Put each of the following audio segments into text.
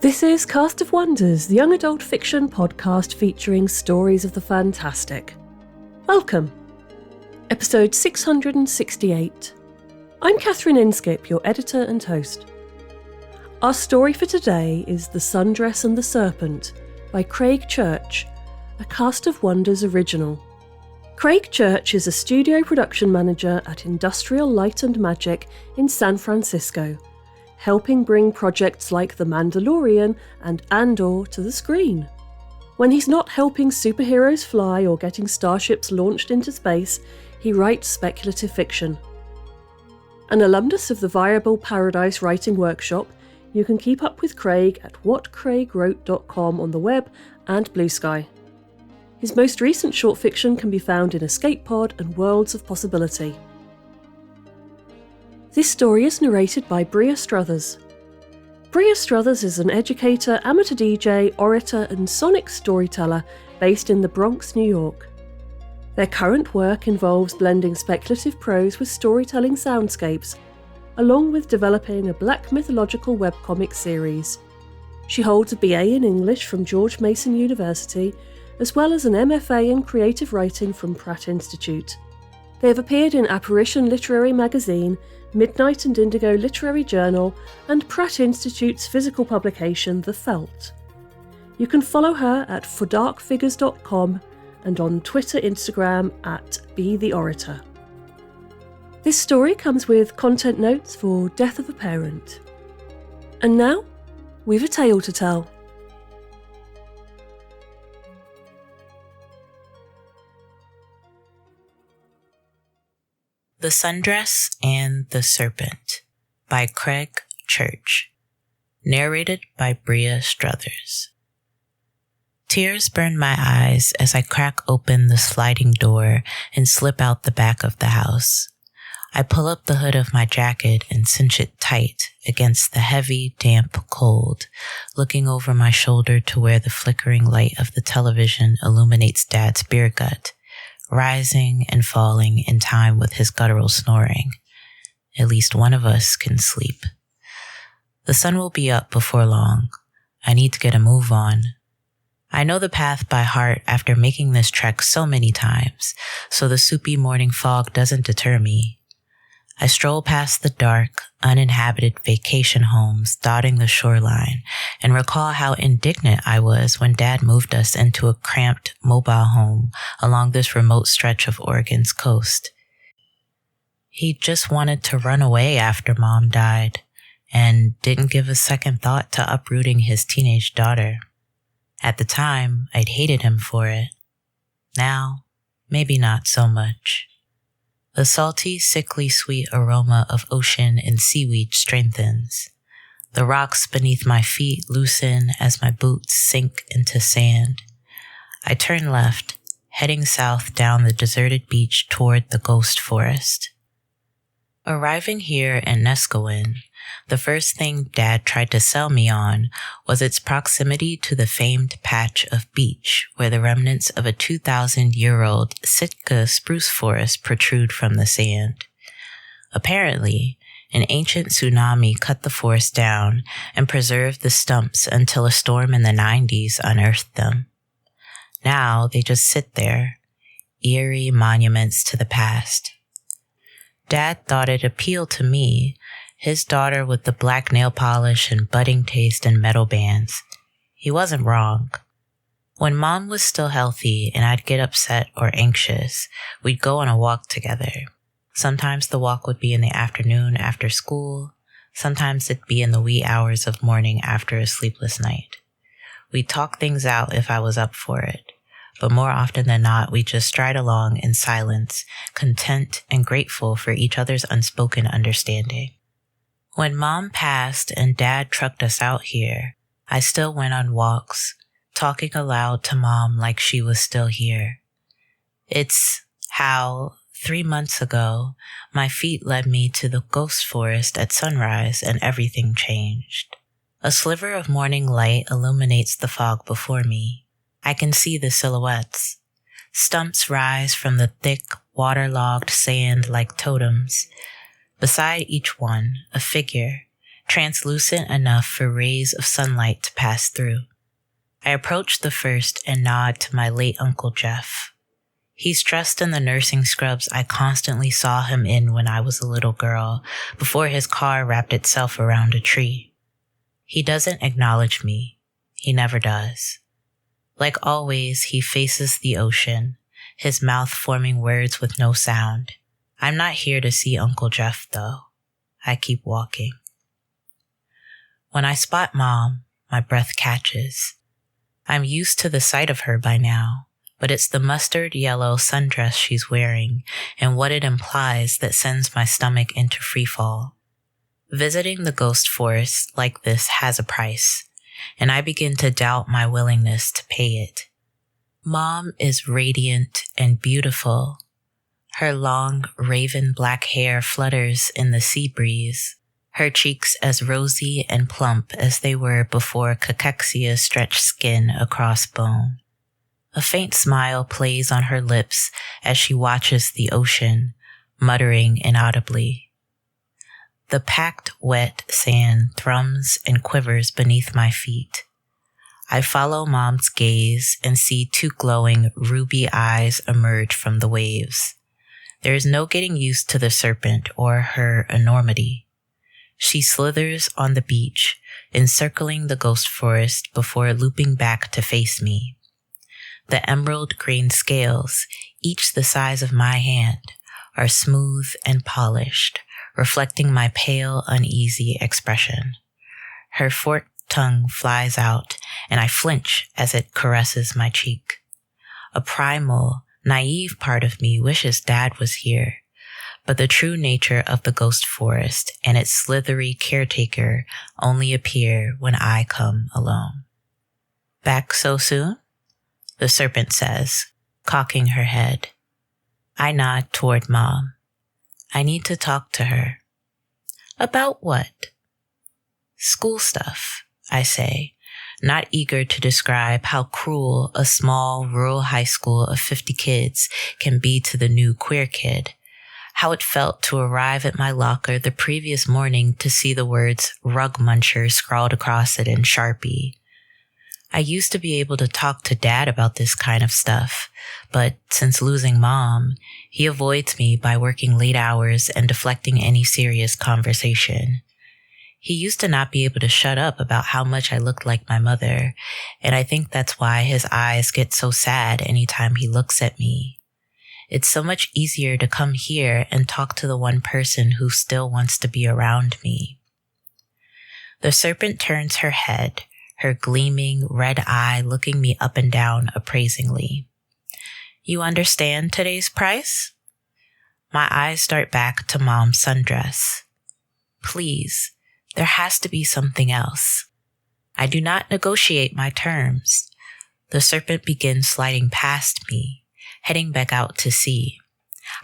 This is Cast of Wonders, the young adult fiction podcast featuring stories of the fantastic. Welcome. Episode 668. I'm Catherine Inskip, your editor and host. Our story for today is The Sundress and the Serpent by Craig Church, a Cast of Wonders original. Craig Church is a studio production manager at Industrial Light and Magic in San Francisco, helping bring projects like The Mandalorian and Andor to the screen. When he's not helping superheroes fly or getting starships launched into space, he writes speculative fiction. An alumnus of the Viable Paradise Writing Workshop, you can keep up with Craig at whatcraigwrote.com on the web and Blue Sky. His most recent short fiction can be found in Escape Pod and Worlds of Possibility. This story is narrated by Bria Struthers. Bria Struthers is an educator, amateur DJ, orator and sonic storyteller based in the Bronx, New York. Their current work involves blending speculative prose with storytelling soundscapes, along with developing a black mythological webcomic series. She holds a BA in English from George Mason University, as well as an MFA in creative writing from Pratt Institute. They have appeared in Apparition Literary Magazine, Midnight and Indigo Literary Journal, and Pratt Institute's physical publication, The Felt. You can follow her at fordarkfigures.com and on Twitter, Instagram at BeTheOrator. This story comes with content notes for Death of a Parent. And now, we've a tale to tell. The Sundress and the Serpent by Craig Church. Narrated by Bria Struthers. Tears burn my eyes as I crack open the sliding door and slip out the back of the house. I pull up the hood of my jacket and cinch it tight against the heavy, damp cold, looking over my shoulder to where the flickering light of the television illuminates Dad's beer gut, rising and falling in time with his guttural snoring. At least one of us can sleep. The sun will be up before long. I need to get a move on. I know the path by heart after making this trek so many times, so the soupy morning fog doesn't deter me. I stroll past the dark, uninhabited vacation homes dotting the shoreline and recall how indignant I was when Dad moved us into a cramped mobile home along this remote stretch of Oregon's coast. He just wanted to run away after Mom died and didn't give a second thought to uprooting his teenage daughter. At the time, I'd hated him for it. Now, maybe not so much. The salty, sickly sweet aroma of ocean and seaweed strengthens. The rocks beneath my feet loosen as my boots sink into sand. I turn left, heading south down the deserted beach toward the ghost forest. Arriving here in Neskowin, the first thing Dad tried to sell me on was its proximity to the famed patch of beach where the remnants of a 2,000-year-old Sitka spruce forest protrude from the sand. Apparently, an ancient tsunami cut the forest down and preserved the stumps until a storm in the 90s unearthed them. Now they just sit there, eerie monuments to the past. Dad thought it appealed to me, his daughter with the black nail polish and budding taste in metal bands. He wasn't wrong. When Mom was still healthy and I'd get upset or anxious, we'd go on a walk together. Sometimes the walk would be in the afternoon after school. Sometimes it'd be in the wee hours of morning after a sleepless night. We'd talk things out if I was up for it, but more often than not, we'd just stride along in silence, content and grateful for each other's unspoken understanding. When Mom passed and Dad trucked us out here, I still went on walks, talking aloud to Mom like she was still here. It's how, 3 months ago, my feet led me to the ghost forest at sunrise and everything changed. A sliver of morning light illuminates the fog before me. I can see the silhouettes. Stumps rise from the thick, waterlogged sand like totems. Beside each one, a figure, translucent enough for rays of sunlight to pass through. I approach the first and nod to my late Uncle Jeff. He's dressed in the nursing scrubs I constantly saw him in when I was a little girl, before his car wrapped itself around a tree. He doesn't acknowledge me. He never does. Like always, he faces the ocean, his mouth forming words with no sound. I'm not here to see Uncle Jeff, though. I keep walking. When I spot Mom, my breath catches. I'm used to the sight of her by now, but it's the mustard yellow sundress she's wearing and what it implies that sends my stomach into freefall. Visiting the ghost forest like this has a price, and I begin to doubt my willingness to pay it. Mom is radiant and beautiful. Her long, raven black hair flutters in the sea breeze, her cheeks as rosy and plump as they were before cachexia stretched skin across bone. A faint smile plays on her lips as she watches the ocean, muttering inaudibly. The packed, wet sand thrums and quivers beneath my feet. I follow Mom's gaze and see two glowing, ruby eyes emerge from the waves. There is no getting used to the serpent or her enormity. She slithers on the beach, encircling the ghost forest before looping back to face me. The emerald green scales, each the size of my hand, are smooth and polished, reflecting my pale, uneasy expression. Her forked tongue flies out, and I flinch as it caresses my cheek. A primal, naive part of me wishes Dad was here, but the true nature of the ghost forest and its slithery caretaker only appear when I come alone. Back so soon? The serpent says, cocking her head. I nod toward Mom. I need to talk to her. About what? School stuff, I say, not eager to describe how cruel a small rural high school of 50 kids can be to the new queer kid. How it felt to arrive at my locker the previous morning to see the words rug muncher scrawled across it in Sharpie. I used to be able to talk to Dad about this kind of stuff, but since losing Mom, he avoids me by working late hours and deflecting any serious conversation. He used to not be able to shut up about how much I looked like my mother, and I think that's why his eyes get so sad anytime he looks at me. It's so much easier to come here and talk to the one person who still wants to be around me. The serpent turns her head, her gleaming red eye looking me up and down appraisingly. You understand today's price? My eyes start back to Mom's sundress. Please, there has to be something else. I do not negotiate my terms. The serpent begins sliding past me, heading back out to sea.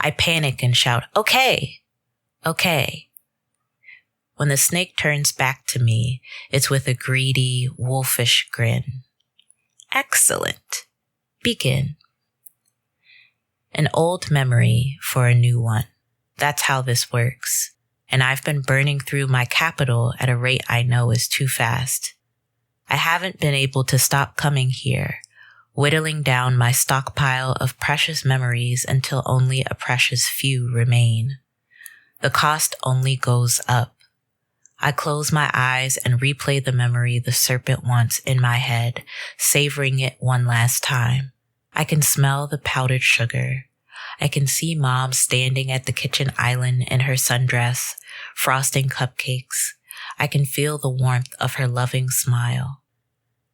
I panic and shout, okay. When the snake turns back to me, it's with a greedy, wolfish grin. Excellent. Begin. An old memory for a new one. That's how this works. And I've been burning through my capital at a rate I know is too fast. I haven't been able to stop coming here, whittling down my stockpile of precious memories until only a precious few remain. The cost only goes up. I close my eyes and replay the memory the serpent wants in my head, savoring it one last time. I can smell the powdered sugar. I can see Mom standing at the kitchen island in her sundress, frosting cupcakes. I can feel the warmth of her loving smile.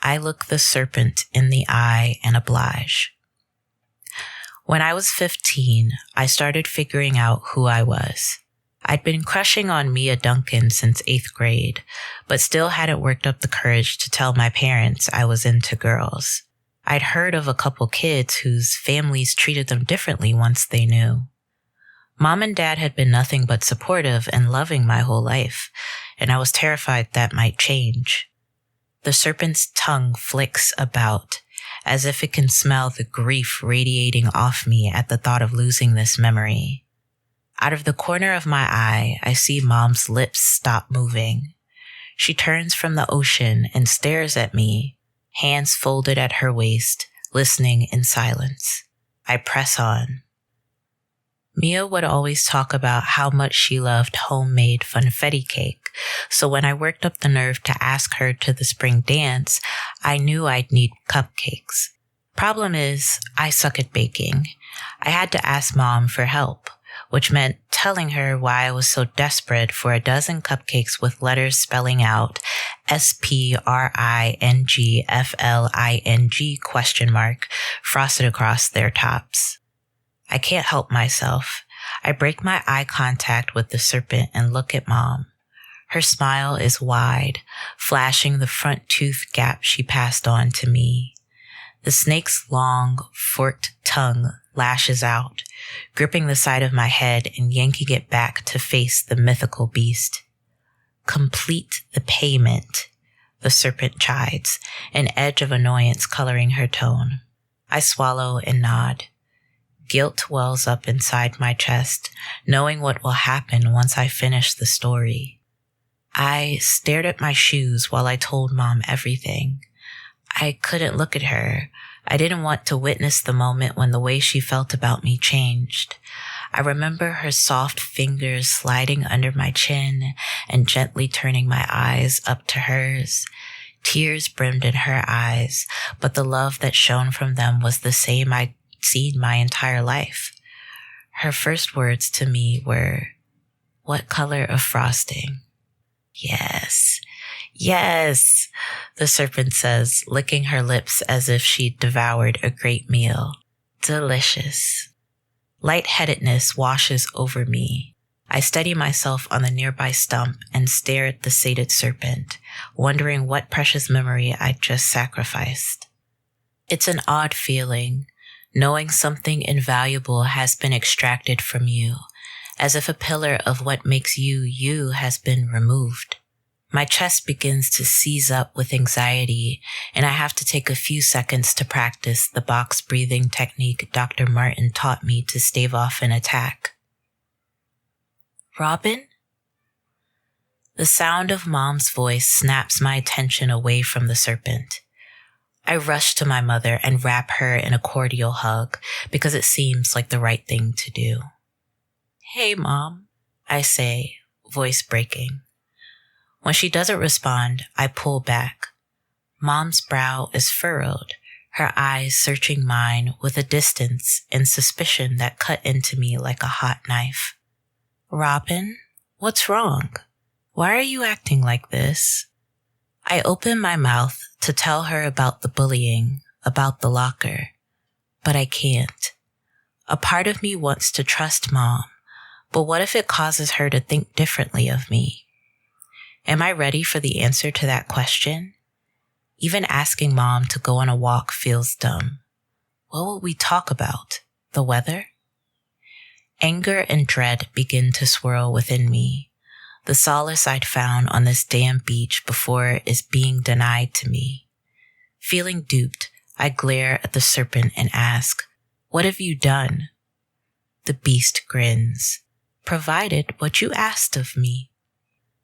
I look the serpent in the eye and oblige. When I was 15, I started figuring out who I was. I'd been crushing on Mia Duncan since 8th grade, but still hadn't worked up the courage to tell my parents I was into girls. I'd heard of a couple kids whose families treated them differently once they knew. Mom and Dad had been nothing but supportive and loving my whole life, and I was terrified that might change. The serpent's tongue flicks about, as if it can smell the grief radiating off me at the thought of losing this memory. Out of the corner of my eye, I see Mom's lips stop moving. She turns from the ocean and stares at me, hands folded at her waist, listening in silence. I press on. Mia would always talk about how much she loved homemade funfetti cake, so when I worked up the nerve to ask her to the spring dance, I knew I'd need cupcakes. Problem is, I suck at baking. I had to ask Mom for help, which meant telling her why I was so desperate for a dozen cupcakes with letters spelling out SPRINGFLING ? Frosted across their tops. I can't help myself. I break my eye contact with the serpent and look at Mom. Her smile is wide, flashing the front tooth gap she passed on to me. The snake's long, forked tongue lashes out, gripping the side of my head and yanking it back to face the mythical beast. Complete the payment, the serpent chides, an edge of annoyance coloring her tone. I swallow and nod. Guilt wells up inside my chest, knowing what will happen once I finish the story. I stared at my shoes while I told Mom everything. I couldn't look at her. I didn't want to witness the moment when the way she felt about me changed. I remember her soft fingers sliding under my chin and gently turning my eyes up to hers. Tears brimmed in her eyes, but the love that shone from them was the same I'd seen my entire life. Her first words to me were, "What color of frosting?" Yes, yes, the serpent says, licking her lips as if she'd devoured a great meal. Delicious. Lightheadedness washes over me. I steady myself on the nearby stump and stare at the sated serpent, wondering what precious memory I'd just sacrificed. It's an odd feeling, knowing something invaluable has been extracted from you, as if a pillar of what makes you you has been removed. My chest begins to seize up with anxiety, and I have to take a few seconds to practice the box breathing technique Dr. Martin taught me to stave off an attack. Robin? The sound of Mom's voice snaps my attention away from the serpent. I rush to my mother and wrap her in a cordial hug because it seems like the right thing to do. Hey, Mom, I say, voice breaking. When she doesn't respond, I pull back. Mom's brow is furrowed, her eyes searching mine with a distance and suspicion that cut into me like a hot knife. Robin, what's wrong? Why are you acting like this? I open my mouth to tell her about the bullying, about the locker, but I can't. A part of me wants to trust Mom, but what if it causes her to think differently of me? Am I ready for the answer to that question? Even asking Mom to go on a walk feels dumb. What will we talk about? The weather? Anger and dread begin to swirl within me. The solace I'd found on this damn beach before is being denied to me. Feeling duped, I glare at the serpent and ask, "What have you done?" The beast grins. "Provided what you asked of me."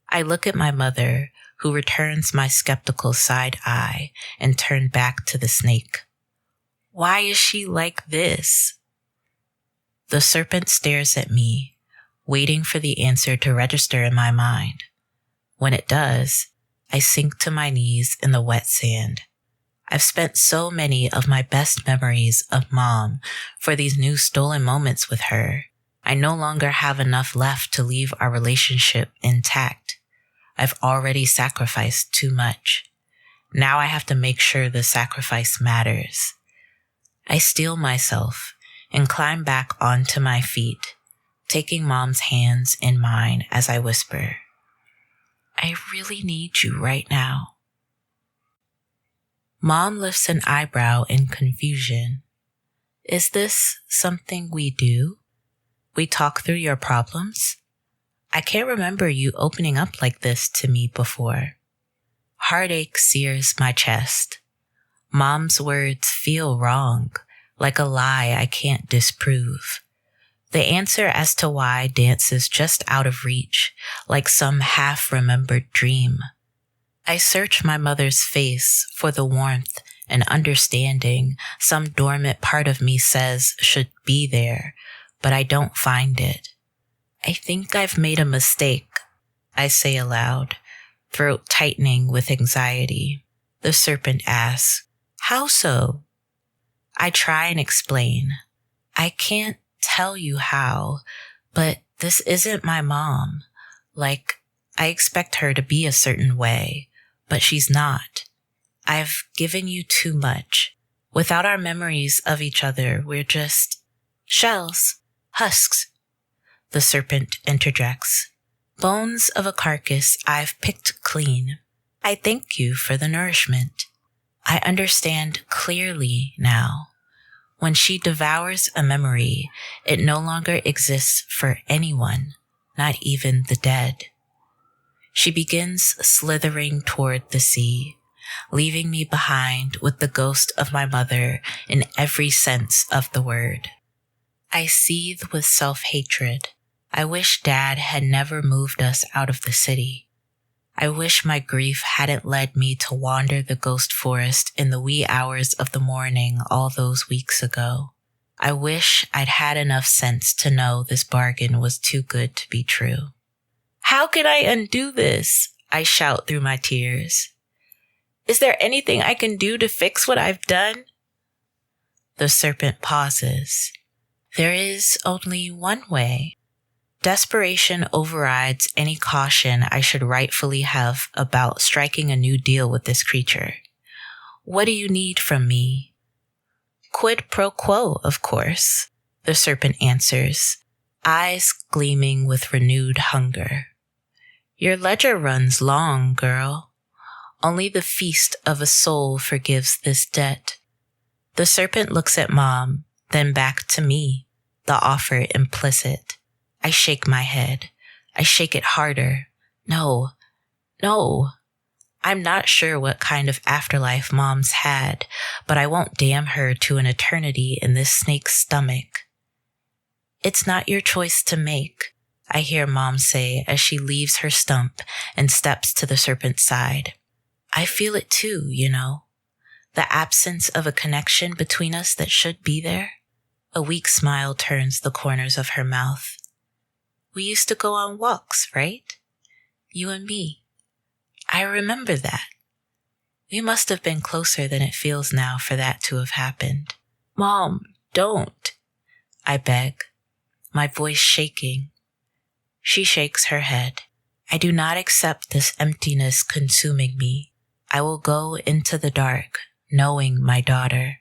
I look at my mother, who returns my skeptical side eye and turn back to the snake. Why is she like this? The serpent stares at me, waiting for the answer to register in my mind. When it does, I sink to my knees in the wet sand. I've spent so many of my best memories of Mom for these new stolen moments with her. I no longer have enough left to leave our relationship intact. I've already sacrificed too much. Now I have to make sure the sacrifice matters. I steel myself and climb back onto my feet, taking Mom's hands in mine as I whisper, "I really need you right now." Mom lifts an eyebrow in confusion. Is this something we do? We talk through your problems? I can't remember you opening up like this to me before. Heartache sears my chest. Mom's words feel wrong, like a lie I can't disprove. The answer as to why dances just out of reach, like some half-remembered dream. I search my mother's face for the warmth and understanding some dormant part of me says should be there, but I don't find it. I think I've made a mistake, I say aloud, throat tightening with anxiety. The serpent asks, "How so?" I try and explain. I can't tell you how, but this isn't my mom. Like, I expect her to be a certain way, but she's not. I've given you too much. Without our memories of each other, we're just shells, husks. The serpent interjects. Bones of a carcass I've picked clean. I thank you for the nourishment. I understand clearly now. When she devours a memory, it no longer exists for anyone, not even the dead. She begins slithering toward the sea, leaving me behind with the ghost of my mother in every sense of the word. I seethe with self-hatred. I wish Dad had never moved us out of the city. I wish my grief hadn't led me to wander the ghost forest in the wee hours of the morning all those weeks ago. I wish I'd had enough sense to know this bargain was too good to be true. How can I undo this? I shout through my tears. Is there anything I can do to fix what I've done? The serpent pauses. There is only one way. Desperation overrides any caution I should rightfully have about striking a new deal with this creature. What do you need from me? Quid pro quo, of course, the serpent answers, eyes gleaming with renewed hunger. Your ledger runs long, girl. Only the feast of a soul forgives this debt. The serpent looks at Mom, then back to me, the offer implicit. I shake my head. I shake it harder. No. I'm not sure what kind of afterlife Mom's had, but I won't damn her to an eternity in this snake's stomach. It's not your choice to make, I hear Mom say as she leaves her stump and steps to the serpent's side. I feel it too, you know. The absence of a connection between us that should be there. A weak smile turns the corners of her mouth. We used to go on walks, right? You and me. I remember that. We must have been closer than it feels now for that to have happened. Mom, don't, I beg, my voice shaking. She shakes her head. I do not accept this emptiness consuming me. I will go into the dark, knowing my daughter.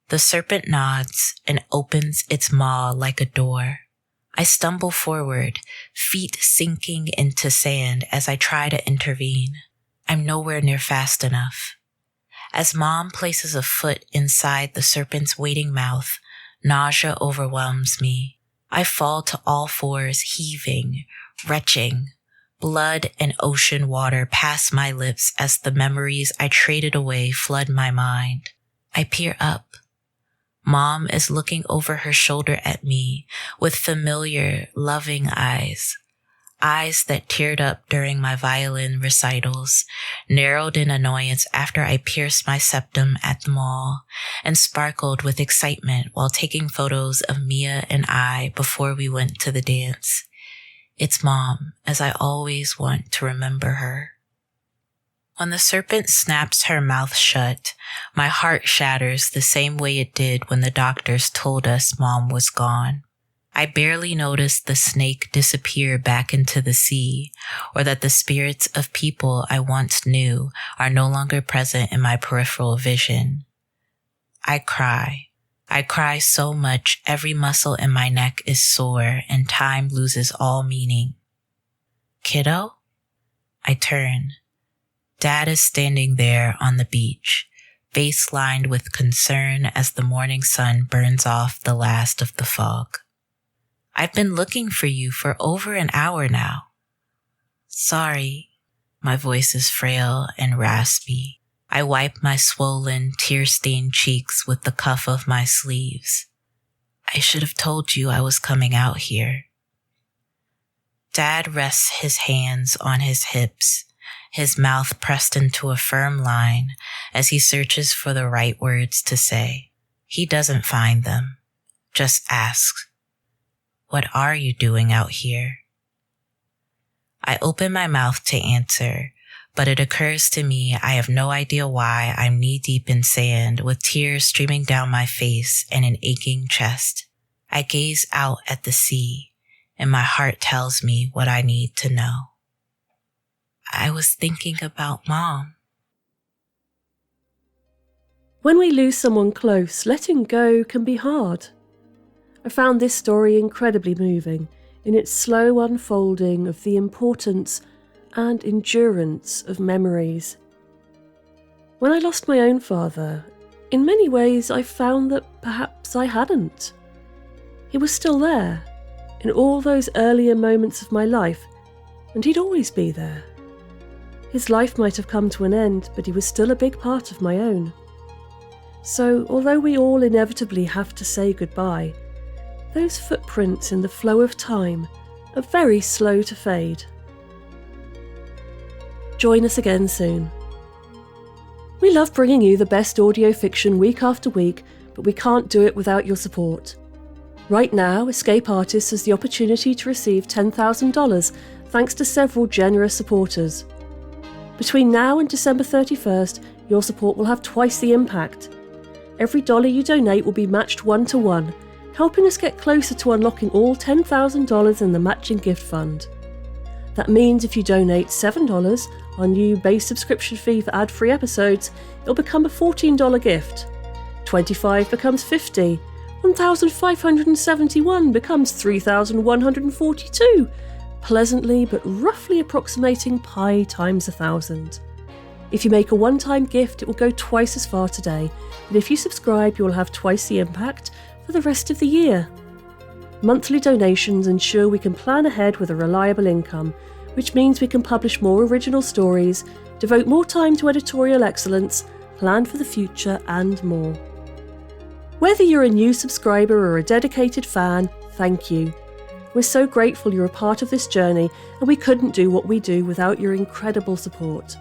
The serpent nods and opens its maw like a door. I stumble forward, feet sinking into sand as I try to intervene. I'm nowhere near fast enough. As Mom places a foot inside the serpent's waiting mouth, nausea overwhelms me. I fall to all fours, heaving, retching. Blood and ocean water pass my lips as the memories I traded away flood my mind. I peer up. Mom is looking over her shoulder at me with familiar, loving eyes. Eyes that teared up during my violin recitals, narrowed in annoyance after I pierced my septum at the mall, and sparkled with excitement while taking photos of Mia and I before we went to the dance. It's Mom, as I always want to remember her. When the serpent snaps her mouth shut, my heart shatters the same way it did when the doctors told us Mom was gone. I barely noticed the snake disappear back into the sea, or that the spirits of people I once knew are no longer present in my peripheral vision. I cry. I cry so much every muscle in my neck is sore and time loses all meaning. Kiddo? I turn. Dad is standing there on the beach, face lined with concern as the morning sun burns off the last of the fog. I've been looking for you for over an hour now. Sorry, my voice is frail and raspy. I wipe my swollen, tear-stained cheeks with the cuff of my sleeves. I should have told you I was coming out here. Dad rests his hands on his hips, his mouth pressed into a firm line as he searches for the right words to say. He doesn't find them, just asks, "What are you doing out here?" I open my mouth to answer, but it occurs to me I have no idea why I'm knee-deep in sand with tears streaming down my face and an aching chest. I gaze out at the sea, and my heart tells me what I need to know. I was thinking about Mom. When we lose someone close, letting go can be hard. I found this story incredibly moving in its slow unfolding of the importance and endurance of memories. When I lost my own father, in many ways I found that perhaps I hadn't. He was still there, in all those earlier moments of my life, and he'd always be there. His life might have come to an end, but he was still a big part of my own. So, although we all inevitably have to say goodbye, those footprints in the flow of time are very slow to fade. Join us again soon. We love bringing you the best audio fiction week after week, but we can't do it without your support. Right now, Escape Artists has the opportunity to receive $10,000 thanks to several generous supporters. Between now and December 31st, your support will have twice the impact. Every dollar you donate will be matched 1-to-1, helping us get closer to unlocking all $10,000 in the matching gift fund. That means if you donate $7, our new base subscription fee for ad-free episodes, it'll become a $14 gift. $25 becomes $50. $1,571 becomes $3,142, pleasantly but roughly approximating pi times 1,000. If you make a one-time gift, it will go twice as far today, but if you subscribe, you will have twice the impact for the rest of the year. Monthly donations ensure we can plan ahead with a reliable income, which means we can publish more original stories, devote more time to editorial excellence, plan for the future, and more. Whether you're a new subscriber or a dedicated fan, thank you. We're so grateful you're a part of this journey, and we couldn't do what we do without your incredible support.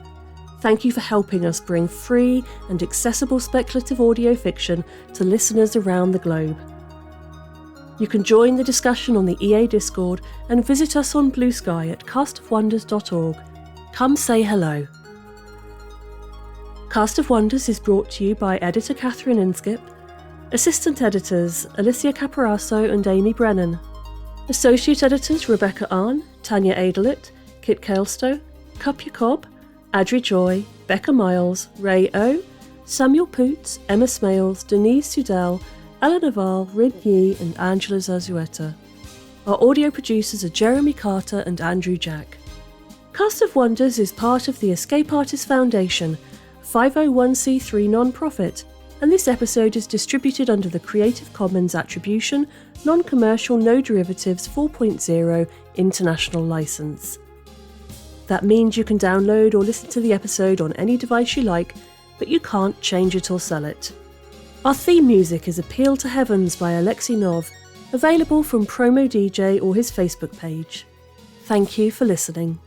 Thank you for helping us bring free and accessible speculative audio fiction to listeners around the globe. You can join the discussion on the EA Discord and visit us on Blue Sky at castofwonders.org. Come say hello. Cast of Wonders is brought to you by editor Catherine Inskip, assistant editors Alicia Caparasso and Amy Brennan, associate editors Rebecca Arn, Tanya Adelit, Kit Kaelstow, Cup Jacob, Adri Joy, Becca Miles, Ray O, Samuel Poots, Emma Smales, Denise Sudell, Ella Naval, Rin Yi and Angela Zazueta. Our audio producers are Jeremy Carter and Andrew Jack. Cast of Wonders is part of the Escape Artists Foundation, a 501c3 non-profit, and this episode is distributed under the Creative Commons Attribution, Non-Commercial No Derivatives 4.0 International License. That means you can download or listen to the episode on any device you like, but you can't change it or sell it. Our theme music is Appeal to Heavens by Alexei Nov, available from Promo DJ or his Facebook page. Thank you for listening.